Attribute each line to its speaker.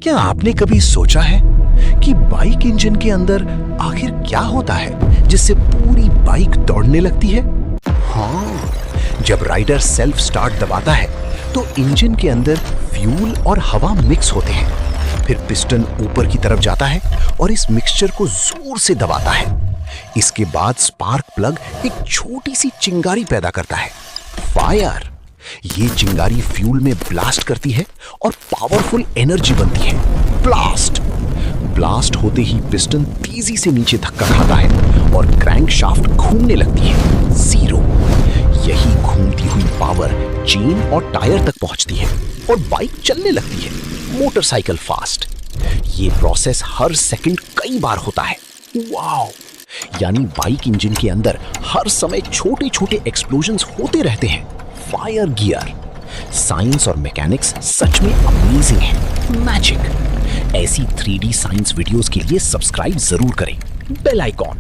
Speaker 1: क्या आपने कभी सोचा है कि बाइक इंजन के अंदर आखिर क्या होता है जिससे पूरी बाइक दौड़ने लगती है? हाँ, जब राइडर सेल्फ स्टार्ट दबाता है तो इंजन के अंदर फ्यूल और हवा मिक्स होते हैं। फिर पिस्टन ऊपर की तरफ जाता है और इस मिक्सचर को जोर से दबाता है। इसके बाद स्पार्क प्लग एक छोटी सी चिंगारी पैदा करता है, फायर। ये चिंगारी फ्यूल में ब्लास्ट करती है और पावरफुल एनर्जी बनती है, ब्लास्ट। ब्लास्ट होते ही पिस्टन तेजी से नीचे धक्का खाता है और क्रैंकशाफ्ट घूमने लगती है, जीरो। यही घूमती हुई पावर चेन और टायर तक पहुंचती है और बाइक चलने लगती है, मोटरसाइकिल फास्ट। ये प्रोसेस हर सेकंड कई बार होता है। वाओ! यानी बाइक इंजन के अंदर हर समय छोटे छोटे एक्सप्लोजन्स होते रहते हैं, फायर गियर। साइंस और मैकेनिक्स सच में अमेजिंग है, मैजिक। ऐसी 3D साइंस वीडियोस के लिए सब्सक्राइब जरूर करें, बेल आइकॉन